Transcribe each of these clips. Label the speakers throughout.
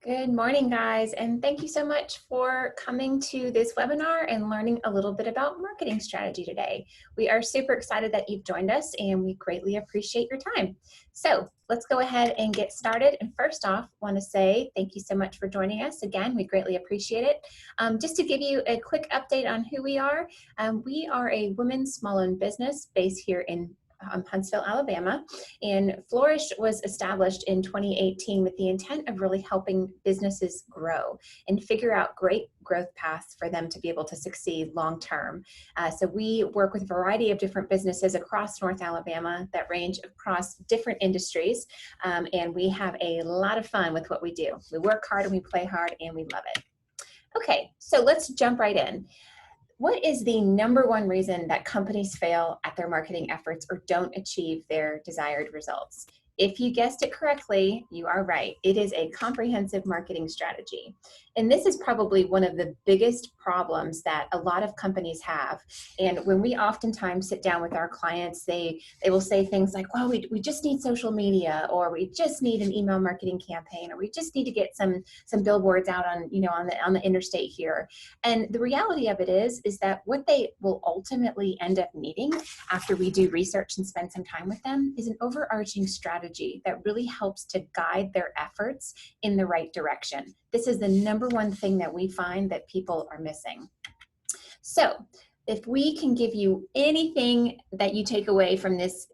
Speaker 1: Good morning, guys, and thank you so much for coming to this webinar and learning a little bit about marketing strategy today. We are super excited that you've joined us, and we greatly appreciate your time. So let's go ahead and get started. And first off, want to say thank you so much for joining us. Again, we greatly appreciate it. Just to give you a quick update on who we are a women's small-owned business based here in Huntsville, Alabama, and Flourish was established in 2018 with the intent of really helping businesses grow and figure out great growth paths for them to be able to succeed long term. So we work with a variety of different businesses across North Alabama that range across different industries, and we have a lot of fun with what we do. We work hard and we play hard and we love it. Okay, so let's jump right in. What is the number one reason that companies fail at their marketing efforts or don't achieve their desired results? If you guessed it correctly, you are right. It is a comprehensive marketing strategy. And this is probably one of the biggest problems that a lot of companies have. And when we oftentimes sit down with our clients, they will say things like, well, we just need social media, or we just need an email marketing campaign, or we just need to get some billboards out on the interstate here. And the reality of it is that what they will ultimately end up needing after we do research and spend some time with them is an overarching strategy that really helps to guide their efforts in the right direction. This is the number one thing that we find that people are missing. So if we can give you anything that you take away from this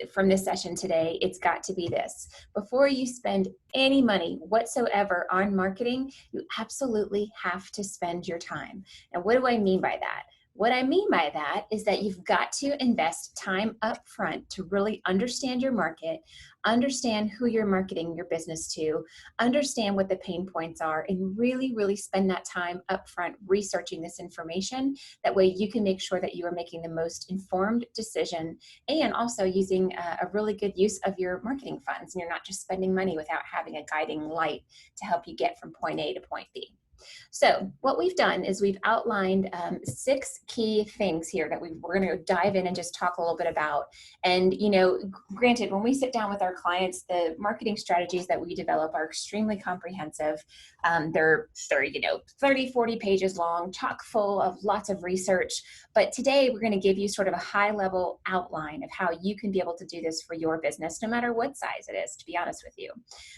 Speaker 1: session today, it's got to be this. Before you spend any money whatsoever on marketing, you absolutely have to spend your time. And what do I mean by that? What I mean by that is that you've got to invest time up front to really understand your market, understand who you're marketing your business to, understand what the pain points are, and really, really spend that time up front researching this information. That way you can make sure that you are making the most informed decision and also using a really good use of your marketing funds. And you're not just spending money without having a guiding light to help you get from point A to point B. So what we've done is we've outlined 6 key things here that we're going to dive in and just talk a little bit about. And, granted, when we sit down with our clients, the marketing strategies that we develop are extremely comprehensive. They're 30, 40 pages long, chock full of lots of research. But today we're going to give you sort of a high level outline of how you can be able to do this for your business, no matter what size it is, to be honest with you.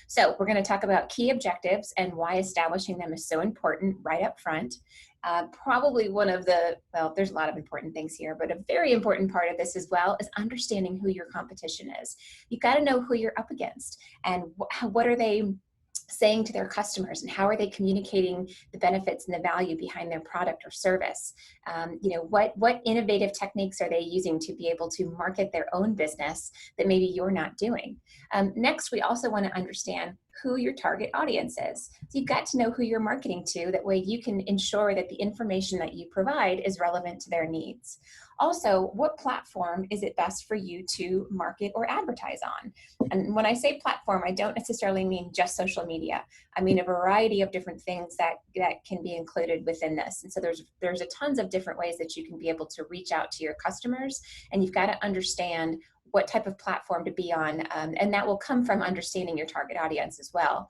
Speaker 1: So we're going to talk about key objectives and why establishing them is so important right up front. Probably one of there's a lot of important things here, but a very important part of this as well is understanding who your competition is. You've got to know who you're up against and what are they saying to their customers, and how are they communicating the benefits and the value behind their product or service. What innovative techniques are they using to be able to market their own business that maybe you're not doing. Next, we also want to understand who your target audience is. So you've got to know who you're marketing to. That way you can ensure that the information that you provide is relevant to their needs. Also, what platform is it best for you to market or advertise on? And when I say platform, I don't necessarily mean just social media. I mean a variety of different things that can be included within this. And so there's a tons of different ways that you can be able to reach out to your customers, and you've got to understand what type of platform to be on, and that will come from understanding your target audience as well.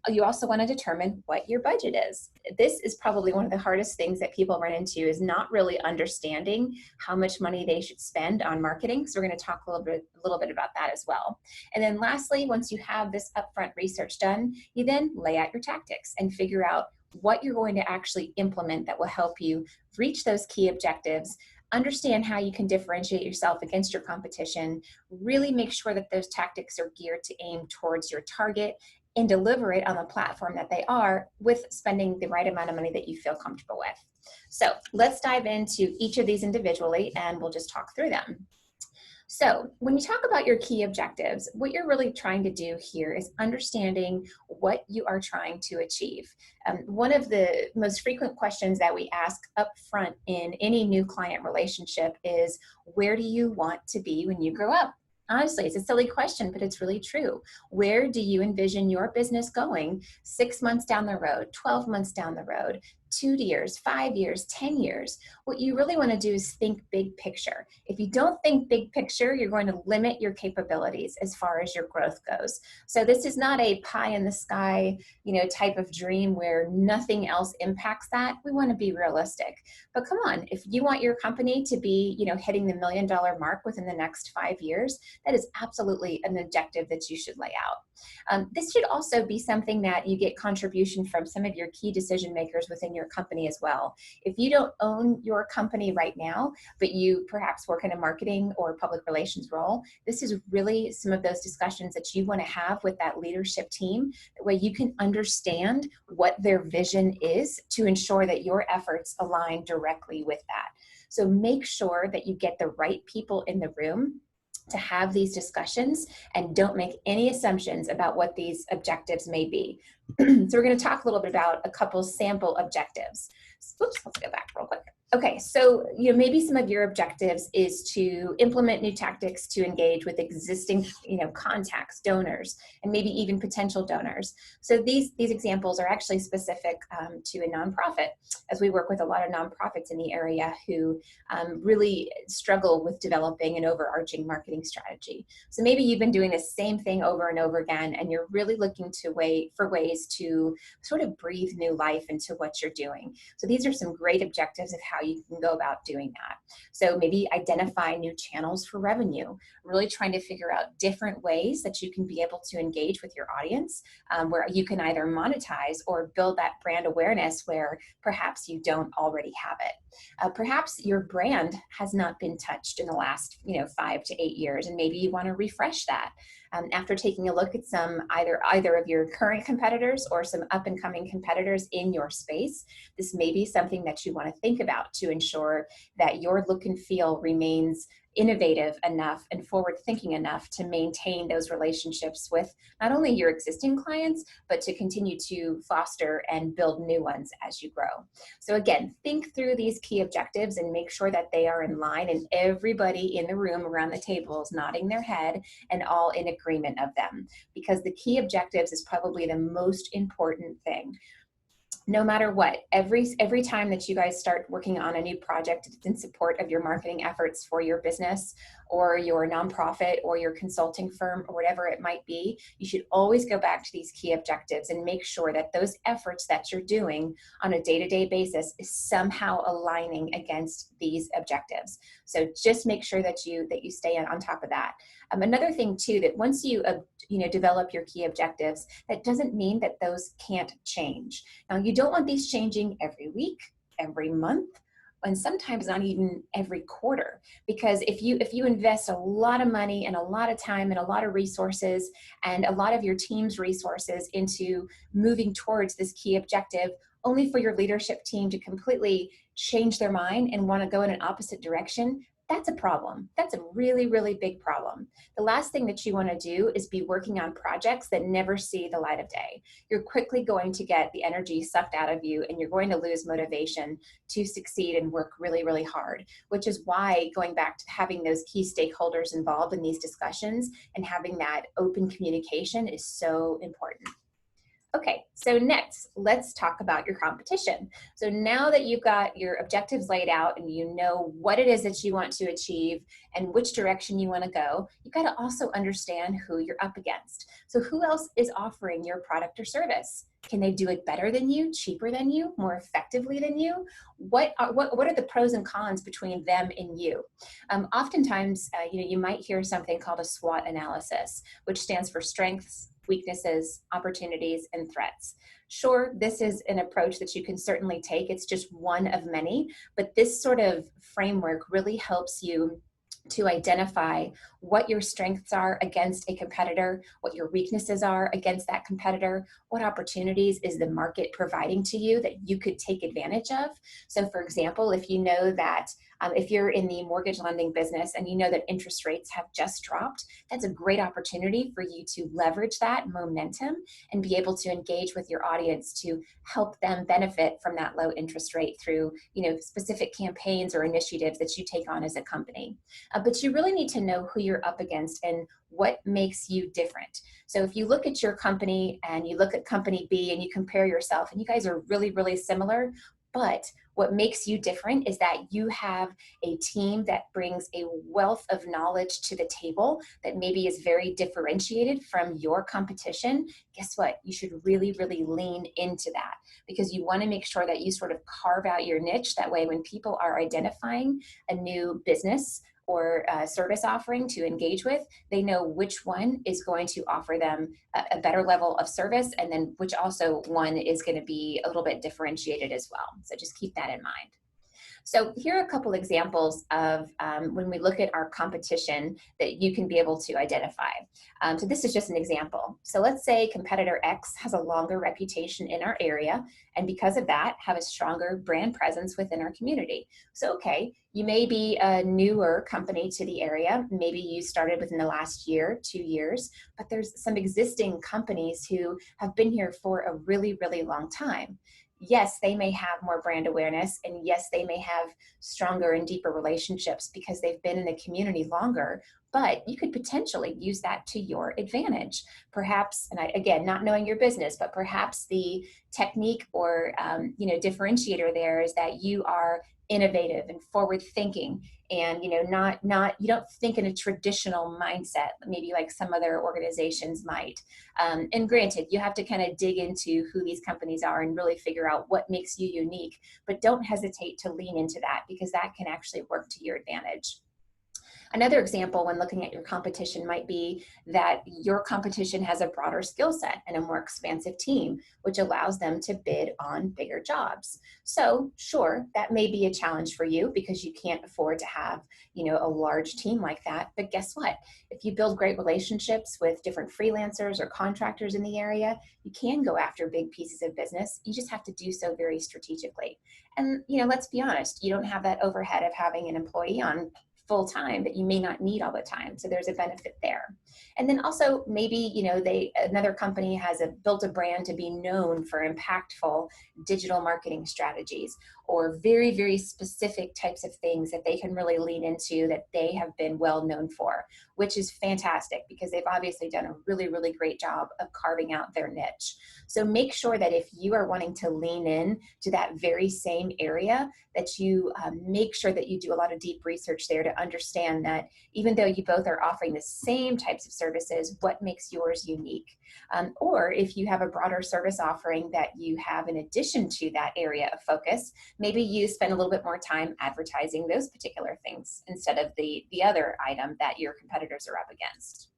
Speaker 1: You also want to determine what your budget is. This is probably one of the hardest things that people run into, is not really understanding how much money they should spend on marketing. So we're going to talk a little bit about that as well. And then lastly, once you have this upfront research done, you then lay out your tactics and figure out what you're going to actually implement that will help you reach those key objectives. Understand how you can differentiate yourself against your competition, really make sure that those tactics are geared to aim towards your target, and deliver it on the platform that they are, with spending the right amount of money that you feel comfortable with. So let's dive into each of these individually, and we'll just talk through them. So when you talk about your key objectives, what you're really trying to do here is understanding what you are trying to achieve. One of the most frequent questions that we ask up front in any new client relationship is, where do you want to be when you grow up? Honestly, it's a silly question, but it's really true. Where do you envision your business going 6 months down the road, 12 months down the road, 2 years, 5 years, 10 years. What you really want to do is think big picture. If you don't think big picture, you're going to limit your capabilities as far as your growth goes. So this is not a pie in the sky, type of dream where nothing else impacts that. We want to be realistic. But come on, if you want your company to be, hitting the $1 million mark within the next 5 years, that is absolutely an objective that you should lay out. This should also be something that you get contribution from some of your key decision makers within your company as well. If you don't own your company right now, but you perhaps work in a marketing or public relations role, this is really some of those discussions that you want to have with that leadership team. That way you can understand what their vision is to ensure that your efforts align directly with that. So make sure that you get the right people in the room to have these discussions, and don't make any assumptions about what these objectives may be. So we're going to talk a little bit about a couple sample objectives. Oops, let's go back real quick. Okay, so maybe some of your objectives is to implement new tactics to engage with existing contacts, donors, and maybe even potential donors. So these examples are actually specific to a nonprofit, as we work with a lot of nonprofits in the area who really struggle with developing an overarching marketing strategy. So maybe you've been doing the same thing over and over again, and you're really looking for ways to sort of breathe new life into what you're doing. So these are some great objectives of how you can go about doing that. So maybe identify new channels for revenue, really trying to figure out different ways that you can be able to engage with your audience, where you can either monetize or build that brand awareness where perhaps you don't already have it. Perhaps your brand has not been touched in the last 5 to 8 years, and maybe you want to refresh that. After taking a look at some either of your current competitors or some up and coming competitors in your space, this may be something that you want to think about to ensure that your look and feel remains innovative enough and forward thinking enough to maintain those relationships with not only your existing clients, but to continue to foster and build new ones as you grow. So again, think through these key objectives and make sure that they are in line and everybody in the room around the table is nodding their head and all in agreement of them, because the key objectives is probably the most important thing. No matter what, every time that you guys start working on a new project in support of your marketing efforts for your business or your nonprofit or your consulting firm or whatever it might be, you should always go back to these key objectives and make sure that those efforts that you're doing on a day-to-day basis is somehow aligning against these objectives. So just make sure that you stay on top of that. Another thing too, that once you develop your key objectives, that doesn't mean that those can't change. Now, you don't want these changing every week, every month, and sometimes not even every quarter, because if you invest a lot of money and a lot of time and a lot of resources and a lot of your team's resources into moving towards this key objective, only for your leadership team to completely change their mind and want to go in an opposite direction, that's a problem. That's a really, really big problem. The last thing that you want to do is be working on projects that never see the light of day. You're quickly going to get the energy sucked out of you, and you're going to lose motivation to succeed and work really, really hard, which is why going back to having those key stakeholders involved in these discussions and having that open communication is so important. Okay, so next, let's talk about your competition. So now that you've got your objectives laid out and you know what it is that you want to achieve and which direction you want to go, you've got to also understand who you're up against. So who else is offering your product or service? Can they do it better than you, cheaper than you, more effectively than you? What are the pros and cons between them and you? Oftentimes, you might hear something called a SWOT analysis, which stands for strengths, weaknesses, opportunities, and threats. Sure, this is an approach that you can certainly take. It's just one of many, but this sort of framework really helps you to identify what your strengths are against a competitor, what your weaknesses are against that competitor, what opportunities is the market providing to you that you could take advantage of. So for example, if you know that if you're in the mortgage lending business and you know that interest rates have just dropped, that's a great opportunity for you to leverage that momentum and be able to engage with your audience to help them benefit from that low interest rate through specific campaigns or initiatives that you take on as a company. But you really need to know who you're up against and what makes you different. So if you look at your company and you look at company B and you compare yourself and you guys are really, really similar, But what makes you different is that you have a team that brings a wealth of knowledge to the table that maybe is very differentiated from your competition. Guess what? You should really, really lean into that, because you want to make sure that you sort of carve out your niche. That way, when people are identifying a new business or service offering to engage with, they know which one is going to offer them a better level of service, and then which also one is going to be a little bit differentiated as well. So just keep that in mind. So here are a couple examples of when we look at our competition that you can be able to identify. So this is just an example. So let's say competitor X has a longer reputation in our area, and because of that, have a stronger brand presence within our community. So, okay, you may be a newer company to the area. Maybe you started within the last year, 2 years, but there's some existing companies who have been here for a really, really long time. Yes, they may have more brand awareness, and yes, they may have stronger and deeper relationships because they've been in the community longer, but you could potentially use that to your advantage. Perhaps, and again, not knowing your business, but perhaps the technique or differentiator there is that you are innovative and forward thinking, and not you don't think in a traditional mindset, maybe like some other organizations might. And granted, you have to kind of dig into who these companies are and really figure out what makes you unique, but don't hesitate to lean into that, because that can actually work to your advantage. Another example when looking at your competition might be that your competition has a broader skill set and a more expansive team, which allows them to bid on bigger jobs. So sure, that may be a challenge for you because you can't afford to have, a large team like that. But guess what? If you build great relationships with different freelancers or contractors in the area, you can go after big pieces of business. You just have to do so very strategically. And, let's be honest, you don't have that overhead of having an employee on full time that you may not need all the time. So there's a benefit there. And then also maybe, another company has built a brand to be known for impactful digital marketing strategies, or very, very specific types of things that they can really lean into that they have been well known for, which is fantastic because they've obviously done a really, really great job of carving out their niche. So make sure that if you are wanting to lean in to that very same area, that you make sure that you do a lot of deep research there to understand that even though you both are offering the same types of services, what makes yours unique? Or if you have a broader service offering that you have in addition to that area of focus, maybe you spend a little bit more time advertising those particular things instead of the other item that your competitors are up against.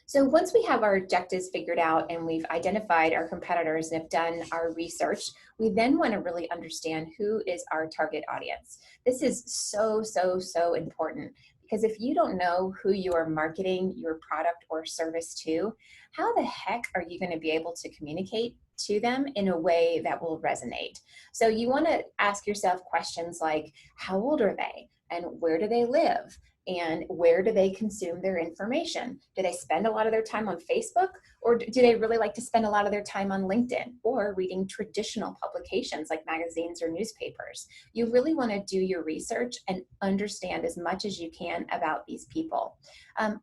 Speaker 1: So once we have our objectives figured out and we've identified our competitors and have done our research, we then want to really understand who is our target audience. This is so, so, so important, because if you don't know who you are marketing your product or service to, how the heck are you going to be able to communicate to them in a way that will resonate? So you want to ask yourself questions like, how old are they? And where do they live? And where do they consume their information? Do they spend a lot of their time on Facebook, or do they really like to spend a lot of their time on LinkedIn or reading traditional publications like magazines or newspapers? You really want to do your research and understand as much as you can about these people.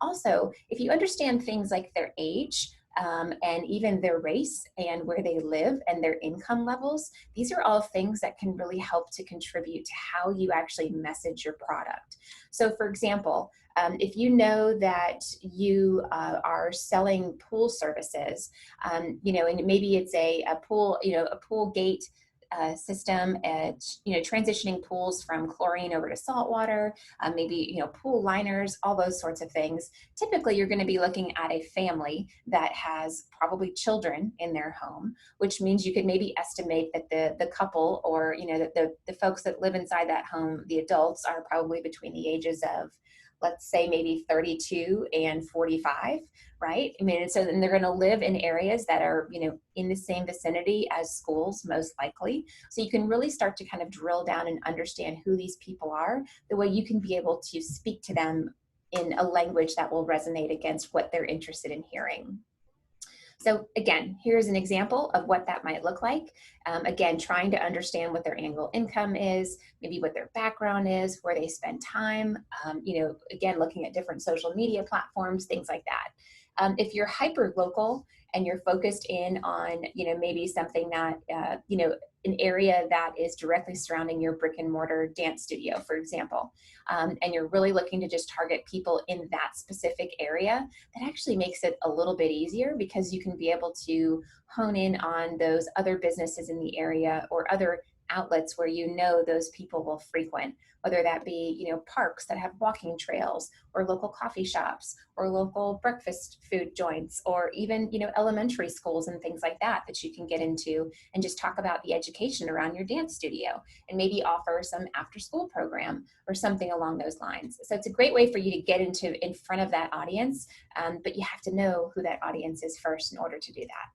Speaker 1: Also, if you understand things like their age, and even their race and where they live and their income levels, these are all things that can really help to contribute to how you actually message your product. So for example, if you know that you are selling pool services, and maybe it's a pool, a pool gate system at, transitioning pools from chlorine over to salt water, maybe, pool liners, all those sorts of things. Typically, you're going to be looking at a family that has probably children in their home, which means you could maybe estimate that the couple, or, that the folks that live inside that home, the adults, are probably between the ages of, let's say, maybe 32 and 45, right? I mean, and so then they're going to live in areas that are, in the same vicinity as schools, most likely. So you can really start to kind of drill down and understand who these people are, the way you can be able to speak to them in a language that will resonate against what they're interested in hearing. So again, here's an example of what that might look like. Again, trying to understand what their annual income is, maybe what their background is, where they spend time, again, looking at different social media platforms, things like that. If you're hyper local and you're focused in on, maybe something that, an area that is directly surrounding your brick and mortar dance studio, for example, and you're really looking to just target people in that specific area, that actually makes it a little bit easier because you can be able to hone in on those other businesses in the area or other outlets where those people will frequent, whether that be parks that have walking trails, or local coffee shops, or local breakfast food joints, or even elementary schools and things like that that you can get into and just talk about the education around your dance studio and maybe offer some after school program or something along those lines. So it's a great way for you to get in front of that audience, but you have to know who that audience is first in order to do that.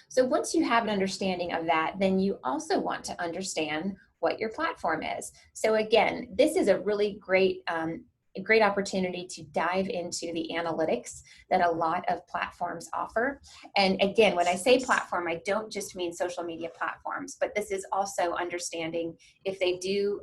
Speaker 1: So once you have an understanding of that, then you also want to understand what your platform is. So again, this is a really great opportunity to dive into the analytics that a lot of platforms offer. And again, when I say platform, I don't just mean social media platforms, but this is also understanding if they do,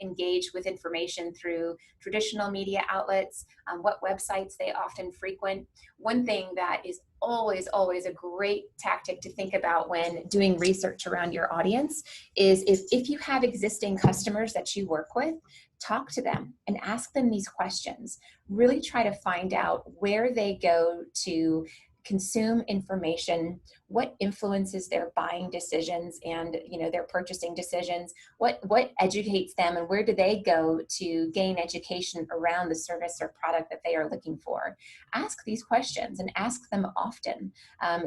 Speaker 1: engage with information through traditional media outlets, what websites they often frequent. One thing that is always a great tactic to think about when doing research around your audience is if you have existing customers that you work with, talk to them and ask them these questions. Really try to find out where they go to consume information, what influences their buying decisions and their purchasing decisions, what educates them, and where do they go to gain education around the service or product that they are looking for. Ask these questions and ask them often.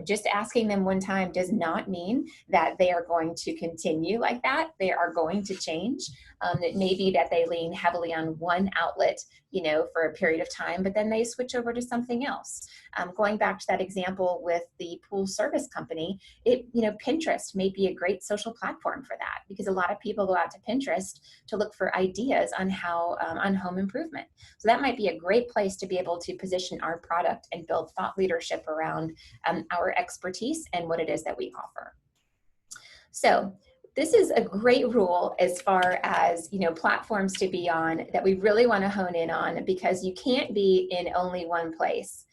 Speaker 1: Just asking them one time does not mean that they are going to continue like that. They are going to change. It may be that they lean heavily on one outlet, for a period of time, but then they switch over to something else. Going back to that example with the pool service company, Pinterest may be a great social platform for that because a lot of people go out to Pinterest to look for ideas on how on home improvement. So that might be a great place to be able to position our product and build thought leadership around our expertise and what it is that we offer. So this is a great rule as far as platforms to be on that we really want to hone in on, because you can't be in only one place,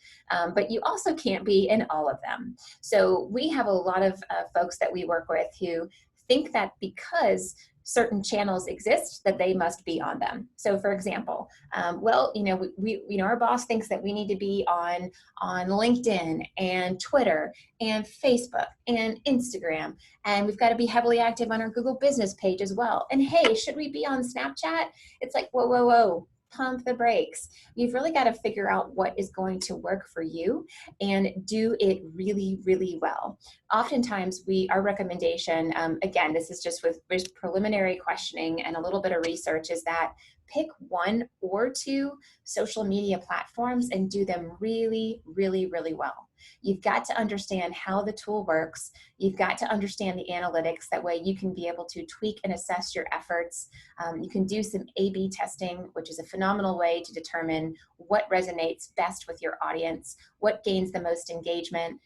Speaker 1: but you also can't be in all of them. So we have a lot of folks that we work with who think that because certain channels exist that they must be on them. So for example, our boss thinks that we need to be on LinkedIn and Twitter and Facebook and Instagram, and we've got to be heavily active on our Google business page as well. And hey, should we be on Snapchat? It's like, whoa, pump the brakes. You've really got to figure out what is going to work for you and do it really, really well. Oftentimes our recommendation, again, this is just with preliminary questioning and a little bit of research, is that pick one or two social media platforms and do them really, really, really well. You've got to understand how the tool works. You've got to understand the analytics. That way you can be able to tweak and assess your efforts. You can do some A/B testing, which is a phenomenal way to determine what resonates best with your audience, what gains the most engagement,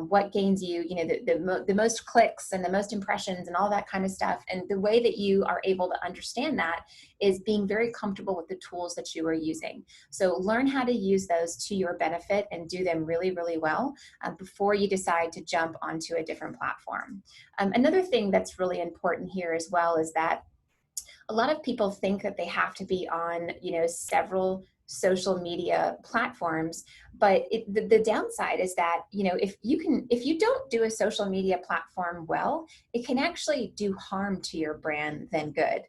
Speaker 1: what gains you, the most clicks and the most impressions and all that kind of stuff. And the way that you are able to understand that is being very comfortable with the tools that you are using. So learn how to use those to your benefit and do them really, really well before you decide to jump onto a different platform. Another thing that's really important here as well is that a lot of people think that they have to be on, several social media platforms, but the downside is that if you don't do a social media platform well, it can actually do harm to your brand than good.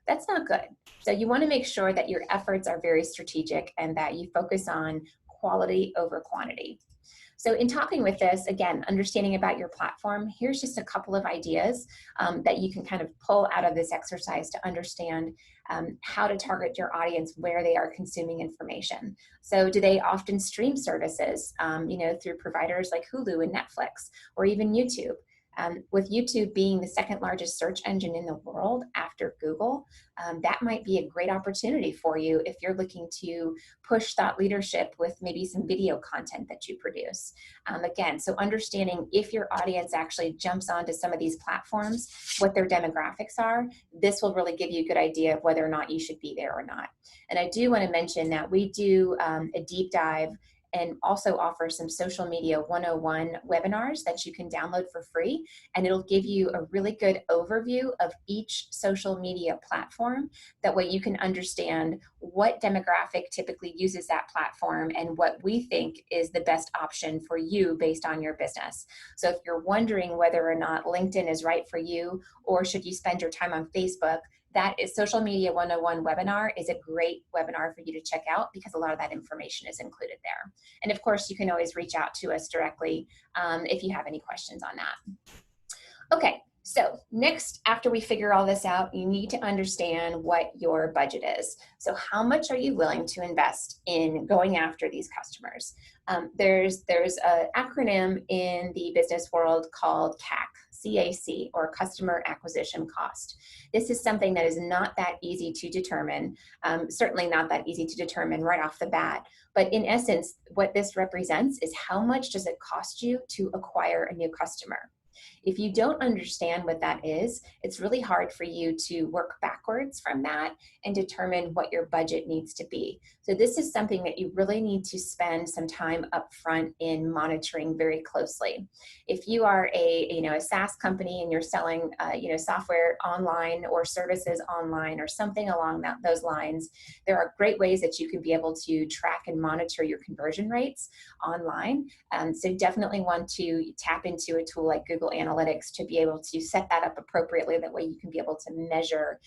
Speaker 1: That's not good. So you want to make sure that your efforts are very strategic and that you focus on quality over quantity. So in talking with this, again, understanding about your platform, here's just a couple of ideas that you can kind of pull out of this exercise to understand how to target your audience where they are consuming information. So do they often stream services, through providers like Hulu and Netflix, or even YouTube? With YouTube being the second largest search engine in the world after Google, that might be a great opportunity for you if you're looking to push thought leadership with maybe some video content that you produce. Again, so understanding if your audience actually jumps onto some of these platforms, what their demographics are, this will really give you a good idea of whether or not you should be there or not. And I do want to mention that we do a deep dive and also offer some social media 101 webinars that you can download for free. And it'll give you a really good overview of each social media platform. That way you can understand what demographic typically uses that platform and what we think is the best option for you based on your business. So if you're wondering whether or not LinkedIn is right for you, or should you spend your time on Facebook, that is Social Media 101 webinar is a great webinar for you to check out because a lot of that information is included there. And of course, you can always reach out to us directly if you have any questions on that. Okay, so next, after we figure all this out, you need to understand what your budget is. So how much are you willing to invest in going after these customers? There's an acronym in the business world called CAC, or Customer Acquisition Cost. This is something that is not that easy to determine, certainly not that easy to determine right off the bat. But in essence, what this represents is how much does it cost you to acquire a new customer. If you don't understand what that is, it's really hard for you to work backwards from that and determine what your budget needs to be. So this is something that you really need to spend some time upfront in monitoring very closely. If you are a SaaS company and you're selling software online or services online or something along those lines, there are great ways that you can be able to track and monitor your conversion rates online. So definitely want to tap into a tool like Google Analytics to be able to set that up appropriately. That way you can be able to measure,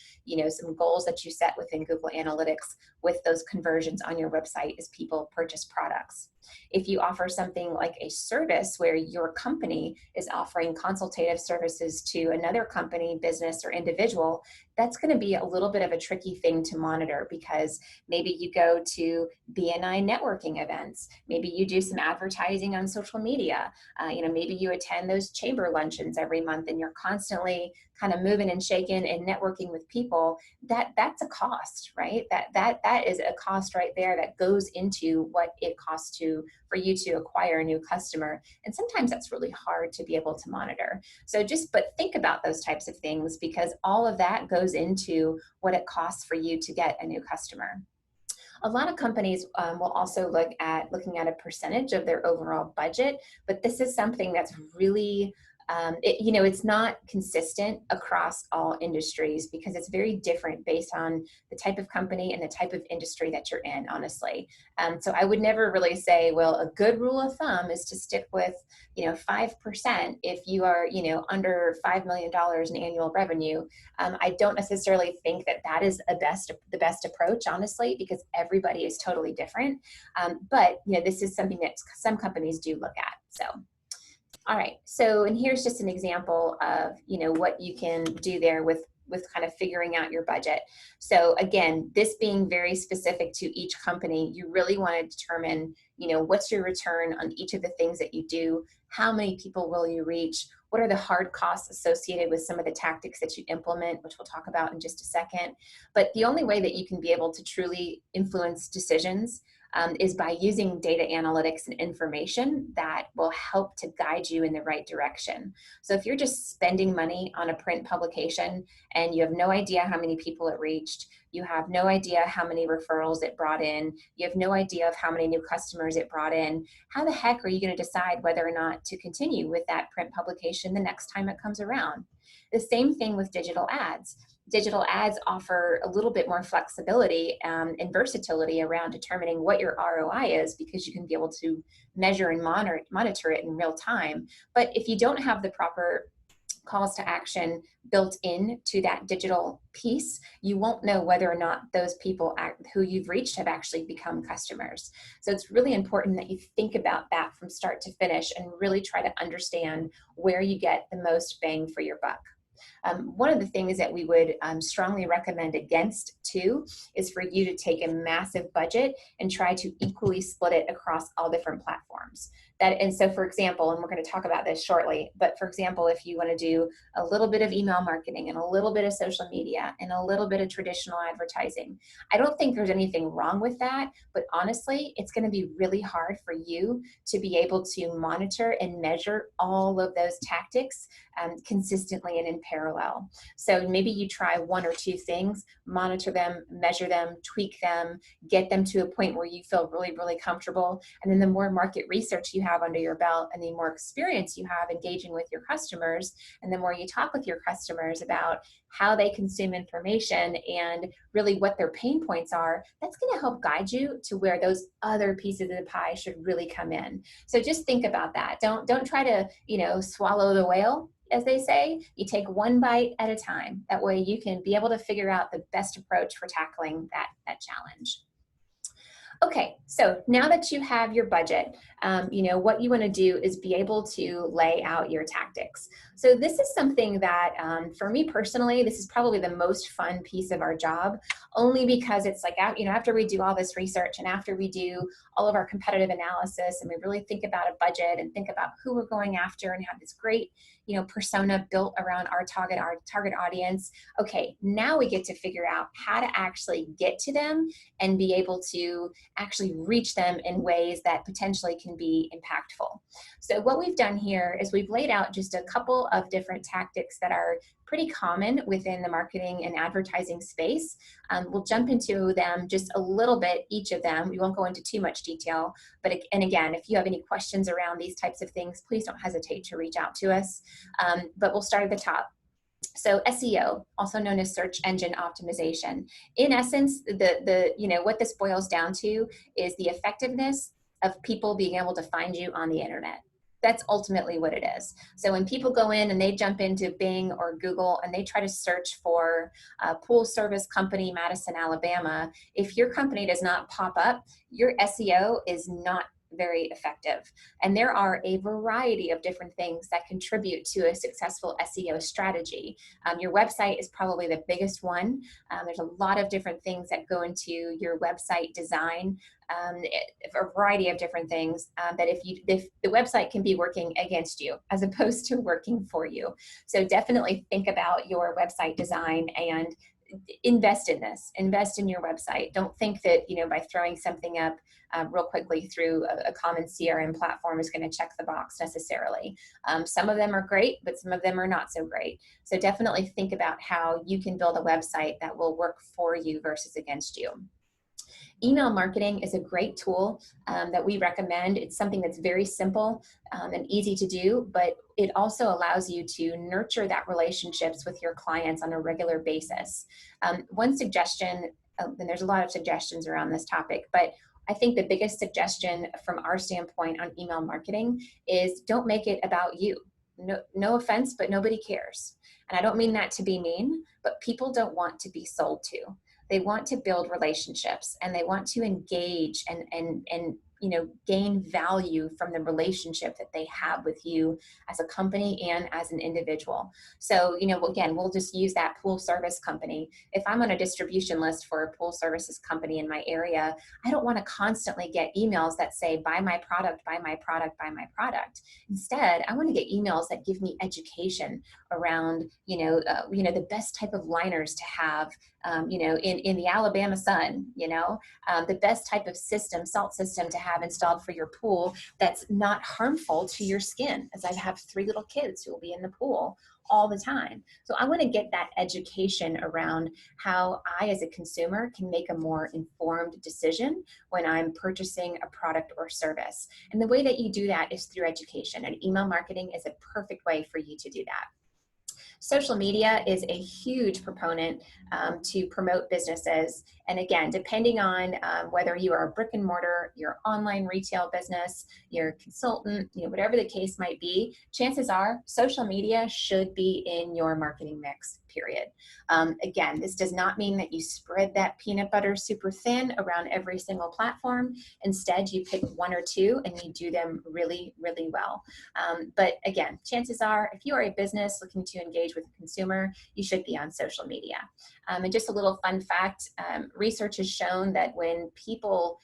Speaker 1: some goals that you set within Google Analytics with those conversions on your website as people purchase products. If you offer something like a service where your company is offering consultative services to another company, business, or individual, that's going to be a little bit of a tricky thing to monitor because maybe you go to BNI networking events, maybe you do some advertising on social media, maybe you attend those chamber luncheons every month and you're constantly kind of moving and shaking and networking with people. That's a cost, right? That is a cost right there that goes into what it costs for you to acquire a new customer. And sometimes that's really hard to be able to monitor. But think about those types of things because all of that goes into what it costs for you to get a new customer. A lot of companies will also looking at a percentage of their overall budget, but this is something that's really it's not consistent across all industries because it's very different based on the type of company and the type of industry that you're in, honestly. So I would never really say, well, a good rule of thumb is to stick with, 5% if you are, under $5 million in annual revenue. I don't necessarily think that is the best approach, honestly, because everybody is totally different. But this is something that some companies do look at. So. All right, and here's just an example of, what you can do there with kind of figuring out your budget. So again, this being very specific to each company, you really want to determine, what's your return on each of the things that you do, how many people will you reach, what are the hard costs associated with some of the tactics that you implement, which we'll talk about in just a second. But the only way that you can be able to truly influence decisions is by using data analytics and information that will help to guide you in the right direction. So if you're just spending money on a print publication and you have no idea how many people it reached, you have no idea how many referrals it brought in, you have no idea of how many new customers it brought in, how the heck are you going to decide whether or not to continue with that print publication the next time it comes around? The same thing with digital ads. Digital ads offer a little bit more flexibility and versatility around determining what your ROI is because you can be able to measure and monitor it in real time. But if you don't have the proper calls to action built into that digital piece, you won't know whether or not those people who you've reached have actually become customers. So it's really important that you think about that from start to finish and really try to understand where you get the most bang for your buck. One of the things that we would strongly recommend against too is for you to take a massive budget and try to equally split it across all different platforms. And so for example, and we're going to talk about this shortly, but for example, if you want to do a little bit of email marketing and a little bit of social media and a little bit of traditional advertising, I don't think there's anything wrong with that, but honestly, it's going to be really hard for you to be able to monitor and measure all of those tactics consistently and in parallel. So maybe you try one or two things, monitor them, measure them, tweak them, get them to a point where you feel really, really comfortable. And then the more market research you have under your belt and the more experience you have engaging with your customers, and the more you talk with your customers about how they consume information and really what their pain points are, that's going to help guide you to where those other pieces of the pie should really come in. So just think about that. Don't try to, swallow the whale, as they say. You take one bite at a time. That way you can be able to figure out the best approach for tackling that challenge. Okay, so now that you have your budget, what you want to do is be able to lay out your tactics. So this is something that, for me personally, this is probably the most fun piece of our job, only because it's like, after we do all this research and after we do all of our competitive analysis and we really think about a budget and think about who we're going after and have this great, persona built around our target audience. Okay, now we get to figure out how to actually get to them and be able to actually reach them in ways that potentially can be impactful. So what we've done here is we've laid out just a couple of different tactics that are pretty common within the marketing and advertising space. We'll jump into them just a little bit, each of them. We won't go into too much detail, and again, if you have any questions around these types of things, please don't hesitate to reach out to us. But we'll start at the top. So SEO, also known as search engine optimization. In essence, what this boils down to is the effectiveness of people being able to find you on the internet. That's ultimately what it is. So when people go in and they jump into Bing or Google and they try to search for a pool service company, Madison, Alabama, if your company does not pop up, your SEO is not very effective. And there are a variety of different things that contribute to a successful SEO strategy. Your website is probably the biggest one. There's a lot of different things that go into your website design, a variety of different things that if the website can be working against you as opposed to working for you. So definitely think about your website design and invest in this. Invest in your website. Don't think that, by throwing something up real quickly through a common CRM platform is going to check the box necessarily. Some of them are great, but some of them are not so great. So definitely think about how you can build a website that will work for you versus against you. Email marketing is a great tool that we recommend. It's something that's very simple and easy to do, but it also allows you to nurture that relationships with your clients on a regular basis. One suggestion, and there's a lot of suggestions around this topic, but I think the biggest suggestion from our standpoint on email marketing is don't make it about you. No offense, but nobody cares. And I don't mean that to be mean, but people don't want to be sold to. They want to build relationships and they want to engage and gain value from the relationship that they have with you as a company and as an individual. So, again, we'll just use that pool service company. If I'm on a distribution list for a pool services company in my area, I don't want to constantly get emails that say, buy my product, buy my product, buy my product. Instead, I want to get emails that give me education around, the best type of liners to have, in the Alabama sun, the best type of salt system to have installed for your pool that's not harmful to your skin, as I have 3 little kids who will be in the pool all the time. So I want to get that education around how I, as a consumer, can make a more informed decision when I'm purchasing a product or service. And the way that you do that is through education, and email marketing is a perfect way for you to do that. Social media is a huge proponent to promote businesses. And again, depending on whether you are a brick and mortar, your online retail business, your consultant, whatever the case might be, chances are social media should be in your marketing mix, period. Again, this does not mean that you spread that peanut butter super thin around every single platform. Instead, you pick 1 or 2 and you do them really, really well. But again, chances are, if you are a business looking to engage with a consumer, you should be on social media. And just a little fun fact, research has shown that when people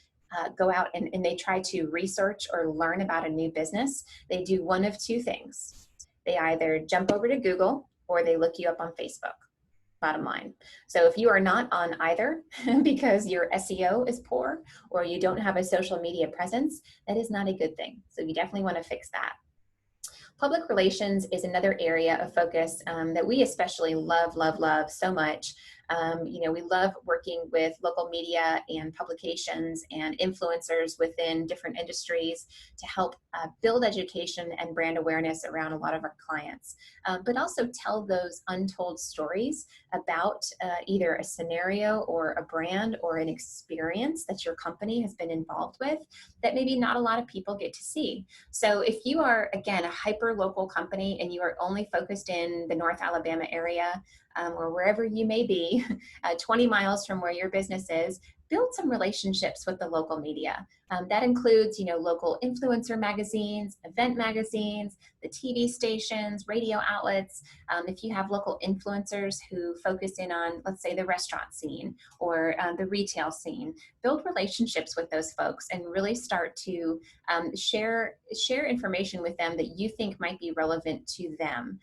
Speaker 1: go out and they try to research or learn about a new business, they do one of two things. They either jump over to Google or they look you up on Facebook, bottom line. So if you are not on either because your SEO is poor or you don't have a social media presence, that is not a good thing. So you definitely want to fix that. Public relations is another area of focus that we especially love so much. We love working with local media and publications and influencers within different industries to help build education and brand awareness around a lot of our clients, but also tell those untold stories about either a scenario or a brand or an experience that your company has been involved with that maybe not a lot of people get to see. So if you are, again, a hyper local company and you are only focused in the North Alabama area, or wherever you may be, 20 miles from where your business is, build some relationships with the local media. That includes, local influencer magazines, event magazines, the TV stations, radio outlets. If you have local influencers who focus in on, let's say, the restaurant scene or the retail scene, build relationships with those folks and really start to share information with them that you think might be relevant to them.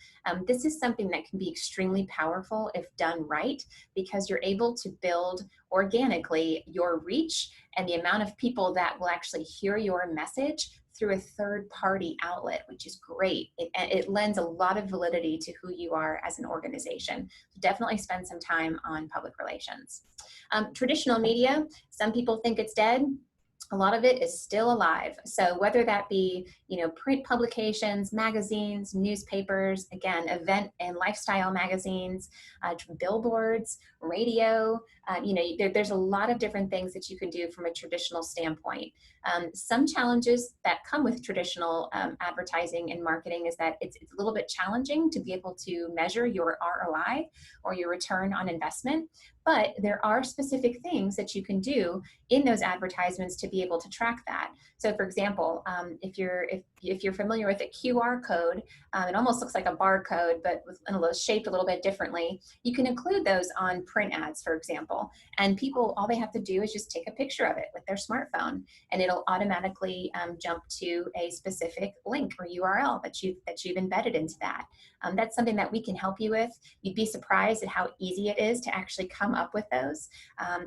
Speaker 1: This is something that can be extremely powerful if done right, because you're able to build organically your reach and the amount of people that will actually hear your message through a third-party outlet, which is great. It lends a lot of validity to who you are as an organization. So definitely spend some time on public relations. Traditional media, some people think it's dead. A lot of it is still alive. So whether that be, print publications, magazines, newspapers, again, event and lifestyle magazines, billboards, radio, there's a lot of different things that you can do from a traditional standpoint. Some challenges that come with traditional advertising and marketing is that it's a little bit challenging to be able to measure your ROI or your return on investment, but there are specific things that you can do in those advertisements to be able to track that. So for example, if you're familiar with a QR code, it almost looks like a barcode, but shaped a little bit differently. You can include those on print ads, for example, and people, all they have to do is just take a picture of it with their smartphone, and it'll automatically jump to a specific link or URL that you've embedded into that. That's something that we can help you with. You'd be surprised at how easy it is to actually come up with those.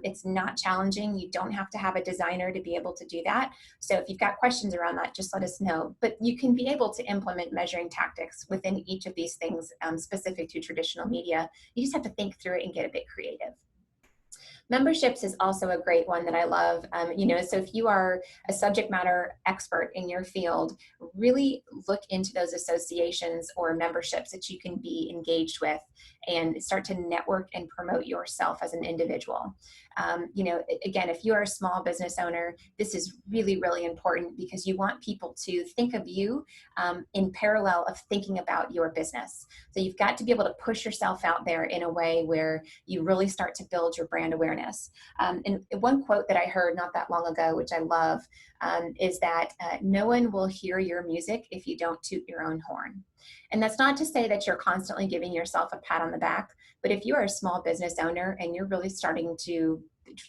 Speaker 1: It's not challenging. You don't have to have a designer to be able to do that. So if you've got questions around that, just let us know. But you can be able to implement measuring tactics within each of these things specific to traditional media. You just have to think through it and get a bit creative. Memberships is also a great one that I love. So if you are a subject matter expert in your field, really look into those associations or memberships that you can be engaged with and start to network and promote yourself as an individual. Again, if you are a small business owner, this is really, really important because you want people to think of you in parallel of thinking about your business. So you've got to be able to push yourself out there in a way where you really start to build your brand awareness. And one quote that I heard not that long ago, which I love, is that no one will hear your music if you don't toot your own horn. And that's not to say that you're constantly giving yourself a pat on the back, but if you are a small business owner and you're really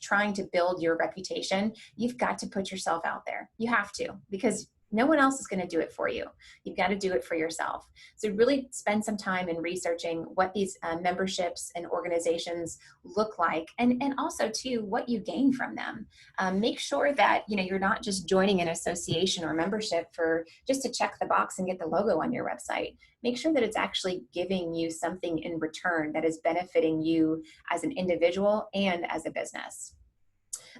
Speaker 1: trying to build your reputation, you've got to put yourself out there. You have to, because no one else is going to do it for you. You've got to do it for yourself. So really spend some time in researching what these memberships and organizations look like, and also too what you gain from them. Make sure that you're not just joining an association or membership for just to check the box and get the logo on your website. Make sure that it's actually giving you something in return that is benefiting you as an individual and as a business.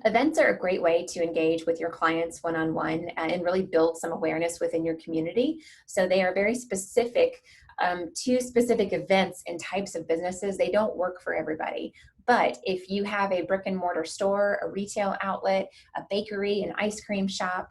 Speaker 1: Events are a great way to engage with your clients one-on-one and really build some awareness within your community. So they are very specific to specific events and types of businesses. They don't work for everybody. But if you have a brick and mortar store, a retail outlet, a bakery, an ice cream shop,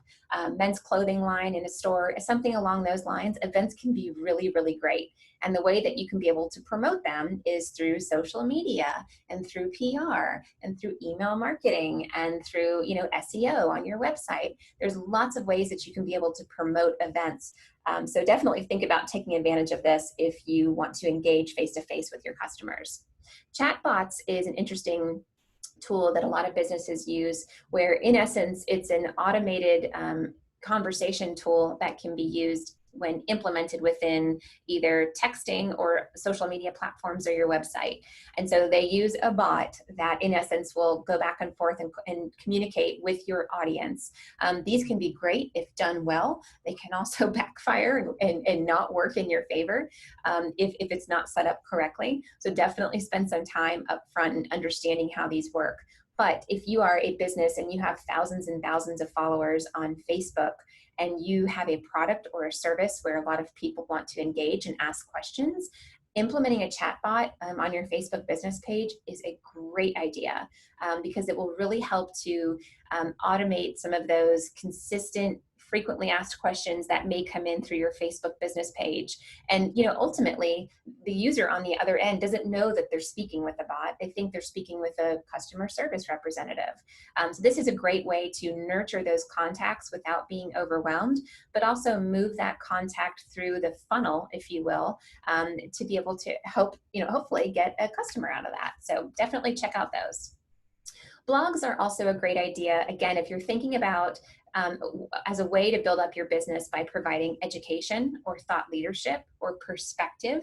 Speaker 1: men's clothing line in a store, something along those lines, events can be really, really great. And the way that you can be able to promote them is through social media and through PR and through email marketing and through SEO on your website. There's lots of ways that you can be able to promote events. So definitely think about taking advantage of this if you want to engage face-to-face with your customers. Chatbots is an interesting tool that a lot of businesses use, where in essence, it's an automated conversation tool that can be used when implemented within either texting or social media platforms or your website. And so they use a bot that in essence will go back and forth and communicate with your audience. These can be great if done well. They can also backfire and not work in your favor if it's not set up correctly. So definitely spend some time up front in understanding how these work. But if you are a business and you have thousands and thousands of followers on Facebook, and you have a product or a service where a lot of people want to engage and ask questions, implementing a chatbot on your Facebook business page is a great idea because it will really help to automate some of those consistent, frequently asked questions that may come in through your Facebook business page. And ultimately, the user on the other end doesn't know that they're speaking with a bot. They think they're speaking with a customer service representative. So this is a great way to nurture those contacts without being overwhelmed, but also move that contact through the funnel, if you will, to be able to hopefully get a customer out of that. So definitely check out those. Blogs are also a great idea, again, if you're thinking about as a way to build up your business by providing education or thought leadership or perspective.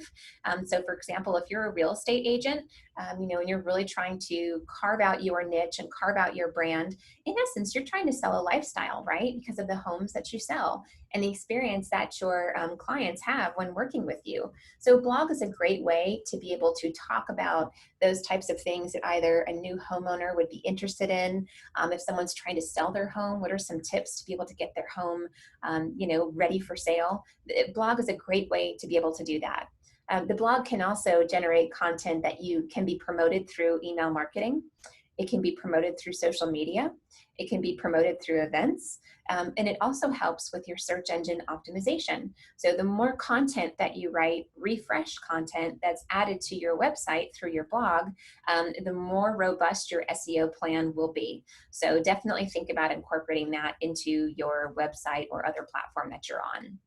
Speaker 1: So for example, if you're a real estate agent, and you're really trying to carve out your niche and carve out your brand, in essence, you're trying to sell a lifestyle, right? Because of the homes that you sell and the experience that your clients have when working with you. So blog is a great way to be able to talk about those types of things that either a new homeowner would be interested in. If someone's trying to sell their home, what are some tips to be able to get their home, ready for sale? The blog is a great way to be able to do that. The blog can also generate content that you can be promoted through email marketing. It can be promoted through social media. It can be promoted through events. And it also helps with your search engine optimization. So the more content that you write, refresh content that's added to your website through your blog, the more robust your SEO plan will be. So definitely think about incorporating that into your website or other platform that you're on.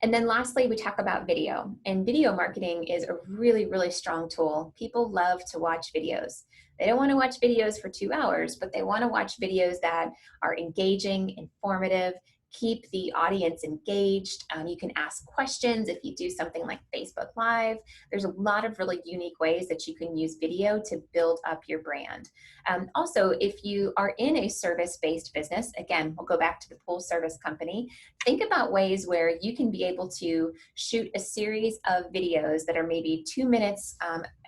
Speaker 1: And then lastly, we talk about video. And video marketing is a really, really strong tool. People love to watch videos. They don't want to watch videos for 2 hours, but they want to watch videos that are engaging, informative, keep the audience engaged. You can ask questions if you do something like Facebook Live. There's a lot of really unique ways that you can use video to build up your brand. Also, if you are in a service-based business, again, we'll go back to the pool service company, think about ways where you can be able to shoot a series of videos that are maybe 2 minutes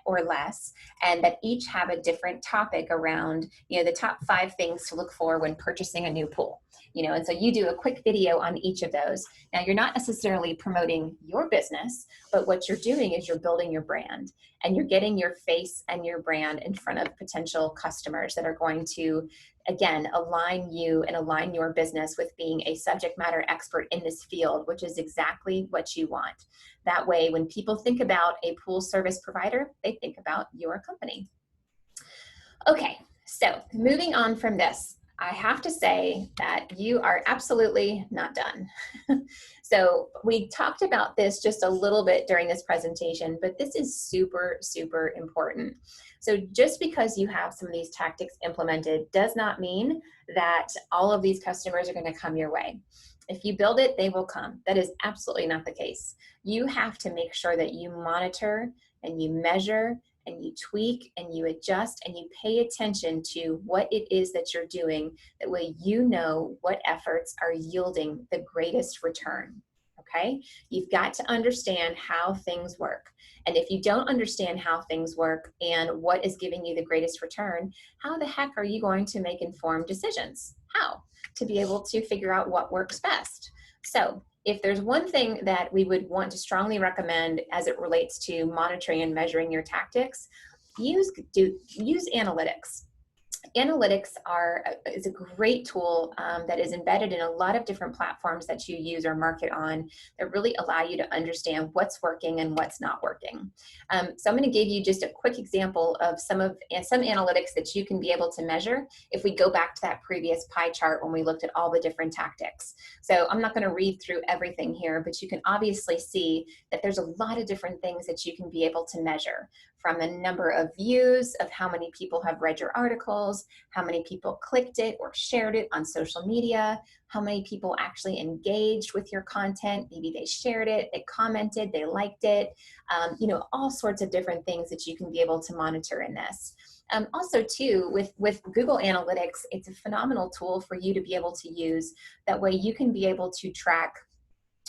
Speaker 1: or less, and that each have a different topic around, the top 5 things to look for when purchasing a new pool. And so you do a quick video on each of those. Now, you're not necessarily promoting your business, but what you're doing is you're building your brand, and you're getting your face and your brand in front of potential customers that are going to, again, align you and align your business with being a subject matter expert in this field, which is exactly what you want. That way, when people think about a pool service provider, they think about your company. Okay, so moving on from this, I have to say that you are absolutely not done. So we talked about this just a little bit during this presentation, but this is super, super important. So just because you have some of these tactics implemented does not mean that all of these customers are going to come your way. If you build it, they will come. That is absolutely not the case. You have to make sure that you monitor and you measure and you tweak and you adjust and you pay attention to what it is that you're doing. That way you know what efforts are yielding the greatest return, okay? You've got to understand how things work. And if you don't understand how things work and what is giving you the greatest return, how the heck are you going to make informed decisions? How? To be able to figure out what works best. So if there's one thing that we would want to strongly recommend as it relates to monitoring and measuring your tactics, use analytics. Analytics is a great tool that is embedded in a lot of different platforms that you use or market on that really allow you to understand what's working and what's not working. So I'm going to give you just a quick example of some analytics that you can be able to measure if we go back to that previous pie chart when we looked at all the different tactics. So I'm not going to read through everything here, but you can obviously see that there's a lot of different things that you can be able to measure, from a number of views of how many people have read your articles, how many people clicked it or shared it on social media, how many people actually engaged with your content. Maybe they shared it, they commented, they liked it, all sorts of different things that you can be able to monitor in this. Also too, with Google Analytics, it's a phenomenal tool for you to be able to use. That way you can be able to track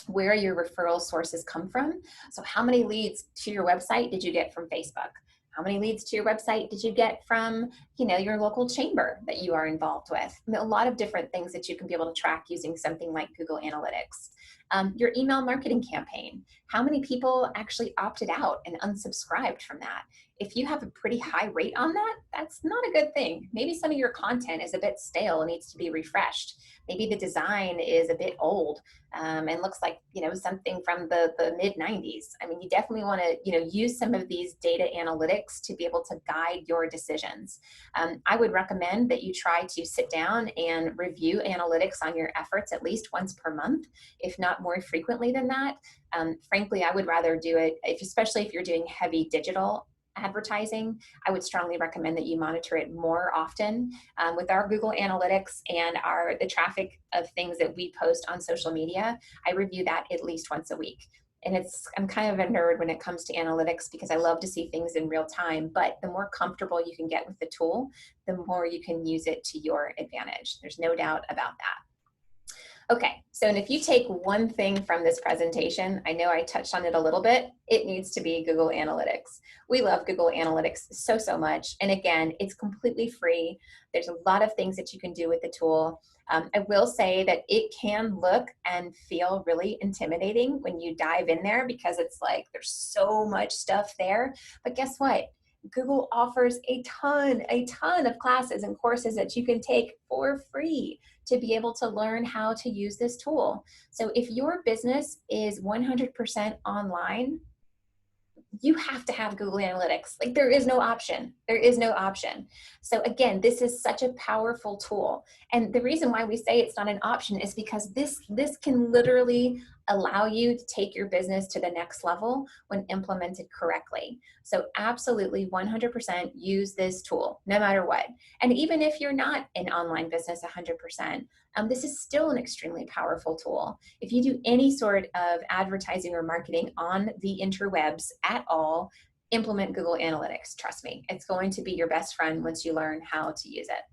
Speaker 1: where your referral sources come from. So how many leads to your website did you get from Facebook? How many leads to your website did you get from, your local chamber that you are involved with? A lot of different things that you can be able to track using something like Google Analytics. Your email marketing campaign. How many people actually opted out and unsubscribed from that? If you have a pretty high rate on that, that's not a good thing. Maybe some of your content is a bit stale and needs to be refreshed. Maybe the design is a bit old and looks like something from the mid 90s. I mean, you definitely want to use some of these data analytics to be able to guide your decisions. I would recommend that you try to sit down and review analytics on your efforts at least once per month, if not more frequently than that. Frankly, I would rather do it, especially if you're doing heavy digital advertising. I would strongly recommend that you monitor it more often. With our Google Analytics and the traffic of things that we post on social media, I review that at least once a week. And I'm kind of a nerd when it comes to analytics because I love to see things in real time, but the more comfortable you can get with the tool, the more you can use it to your advantage. There's no doubt about that. Okay, so and if you take one thing from this presentation, I know I touched on it a little bit, it needs to be Google Analytics. We love Google Analytics so much. And again, it's completely free. There's a lot of things that you can do with the tool. I will say that it can look and feel really intimidating when you dive in there because it's like there's so much stuff there. But guess what? Google offers a ton of classes and courses that you can take for free to be able to learn how to use this tool. So if your business is 100% online, you have to have Google Analytics. Like there is no option. There is no option. So again, this is such a powerful tool. And the reason why we say it's not an option is because this can literally allow you to take your business to the next level when implemented correctly. So absolutely 100% use this tool no matter what. And even if you're not in online business 100%, this is still an extremely powerful tool. If you do any sort of advertising or marketing on the interwebs at all, implement Google Analytics. Trust me, it's going to be your best friend once you learn how to use it.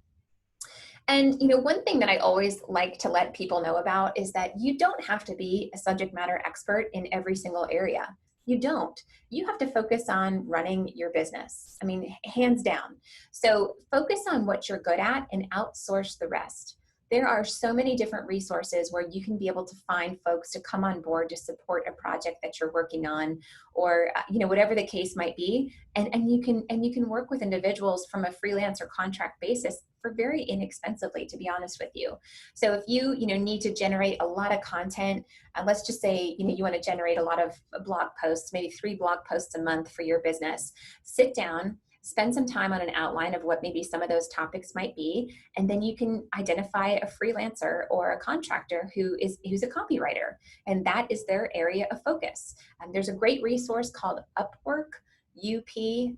Speaker 1: And one thing that I always like to let people know about is that you don't have to be a subject matter expert in every single area. You don't. You have to focus on running your business. I mean, hands down. So focus on what you're good at and outsource the rest. There are so many different resources where you can be able to find folks to come on board to support a project that you're working on, or whatever the case might be, and you can work with individuals from a freelance or contract basis for very inexpensively, to be honest with you. So if you need to generate a lot of content, let's just say you want to generate a lot of blog posts, maybe 3 blog posts a month for your business, sit down, spend some time on an outline of what maybe some of those topics might be, and then you can identify a freelancer or a contractor who's a copywriter, and that is their area of focus. There's a great resource called Upwork, UPWORK,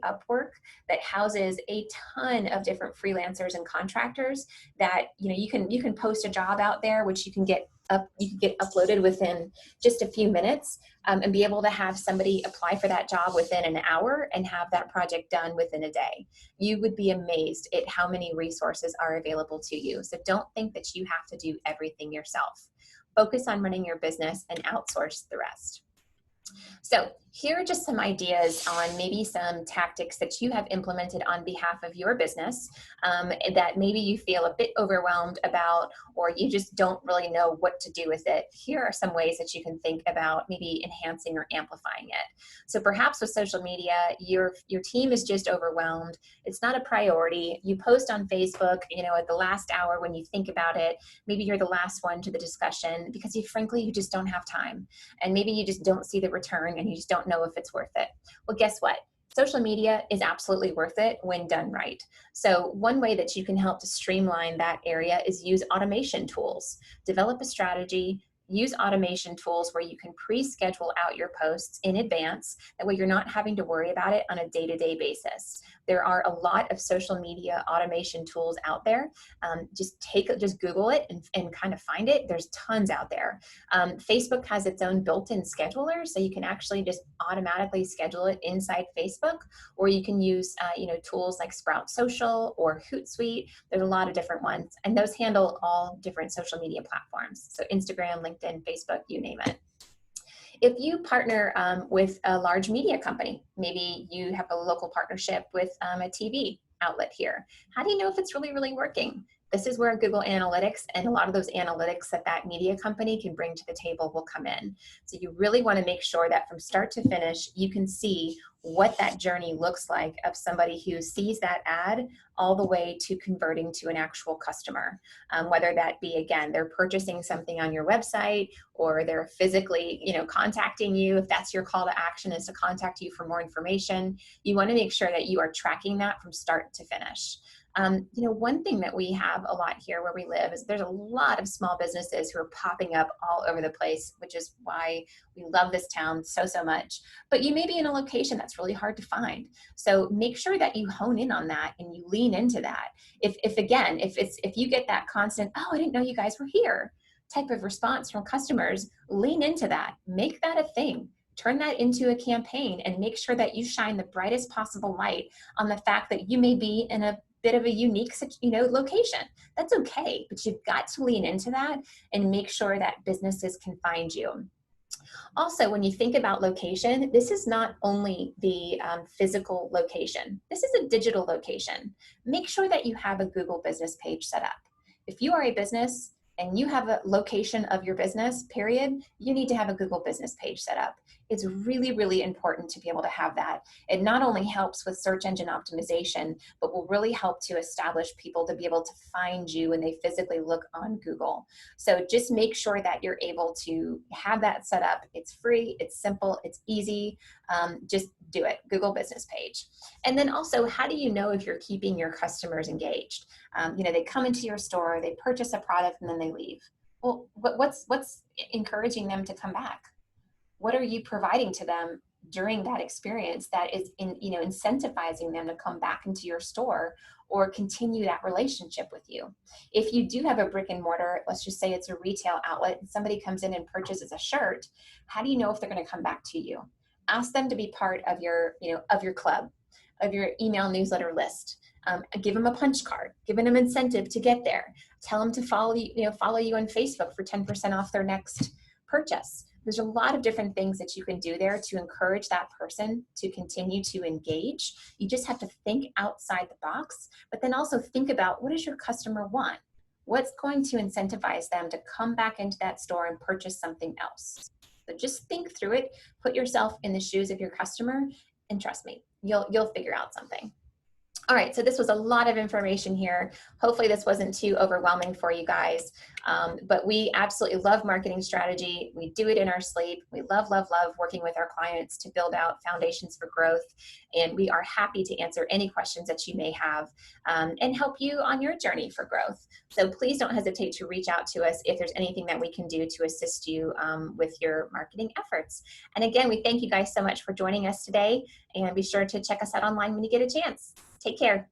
Speaker 1: Upwork, that houses a ton of different freelancers and contractors that you can post a job out there, which you can get uploaded within just a few minutes, and be able to have somebody apply for that job within an hour and have that project done within a day. You would be amazed at how many resources are available to you. So don't think that you have to do everything yourself. Focus on running your business and outsource the rest. So Here are just some ideas on maybe some tactics that you have implemented on behalf of your business that maybe you feel a bit overwhelmed about, or you just don't really know what to do with it. Here are some ways that you can think about maybe enhancing or amplifying it. So perhaps with social media, your team is just overwhelmed. It's not a priority. You post on Facebook, at the last hour when you think about it. Maybe you're the last one to the discussion because frankly, you just don't have time. And maybe you just don't see the return and you just don't know if it's worth it. Well, guess what? Social media is absolutely worth it when done right. So one way that you can help to streamline that area is use automation tools. Develop a strategy, use automation tools where you can pre-schedule out your posts in advance. That way you're not having to worry about it on a day-to-day basis. There are a lot of social media automation tools out there. Just Google it and kind of find it. There's tons out there. Facebook has its own built-in scheduler, so you can actually just automatically schedule it inside Facebook, or you can use tools like Sprout Social or Hootsuite. There's a lot of different ones, and those handle all different social media platforms. So Instagram, LinkedIn, Facebook, you name it. If you partner with a large media company, maybe you have a local partnership with a TV outlet here. How do you know if it's really, really working? This is where Google Analytics and a lot of those analytics that media company can bring to the table will come in. So you really want to make sure that from start to finish, you can see what that journey looks like of somebody who sees that ad all the way to converting to an actual customer. Whether that be, again, they're purchasing something on your website, or they're physically, contacting you. If that's your call to action, is to contact you for more information, you want to make sure that you are tracking that from start to finish. One thing that we have a lot here where we live is there's a lot of small businesses who are popping up all over the place, which is why we love this town so, so much. But you may be in a location that's really hard to find. So make sure that you hone in on that and you lean into that. If you get that constant, oh, I didn't know you guys were here type of response from customers, lean into that, make that a thing. Turn that into a campaign and make sure that you shine the brightest possible light on the fact that you may be in a bit of a unique, location. That's okay, but you've got to lean into that and make sure that businesses can find you. Also, when you think about location, this is not only the physical location. This is a digital location. Make sure that you have a Google business page set up. If you are a business and you have a location of your business, period, you need to have a Google business page set up. It's really, really important to be able to have that. It not only helps with search engine optimization, but will really help to establish people to be able to find you when they physically look on Google. So just make sure that you're able to have that set up. It's free, it's simple, it's easy. Just do it, Google business page. And then also, how do you know if you're keeping your customers engaged? They come into your store, they purchase a product, and then they leave. Well, what's encouraging them to come back? What are you providing to them during that experience that is incentivizing them to come back into your store or continue that relationship with you? If you do have a brick and mortar, let's just say it's a retail outlet, and somebody comes in and purchases a shirt, how do you know if they're going to come back to you? Ask them to be part of your club, of your email newsletter list. Give them a punch card, give them an incentive to get there. Tell them to follow you on Facebook for 10% off their next purchase. There's a lot of different things that you can do there to encourage that person to continue to engage. You just have to think outside the box, but then also think about, what does your customer want? What's going to incentivize them to come back into that store and purchase something else? So just think through it, put yourself in the shoes of your customer, and trust me, you'll figure out something. All right, so this was a lot of information here. Hopefully this wasn't too overwhelming for you guys, but we absolutely love marketing strategy. We do it in our sleep. We love, love, love working with our clients to build out foundations for growth, and we are happy to answer any questions that you may have and help you on your journey for growth. So please don't hesitate to reach out to us if there's anything that we can do to assist you with your marketing efforts. And again, we thank you guys so much for joining us today, and be sure to check us out online when you get a chance. Take care.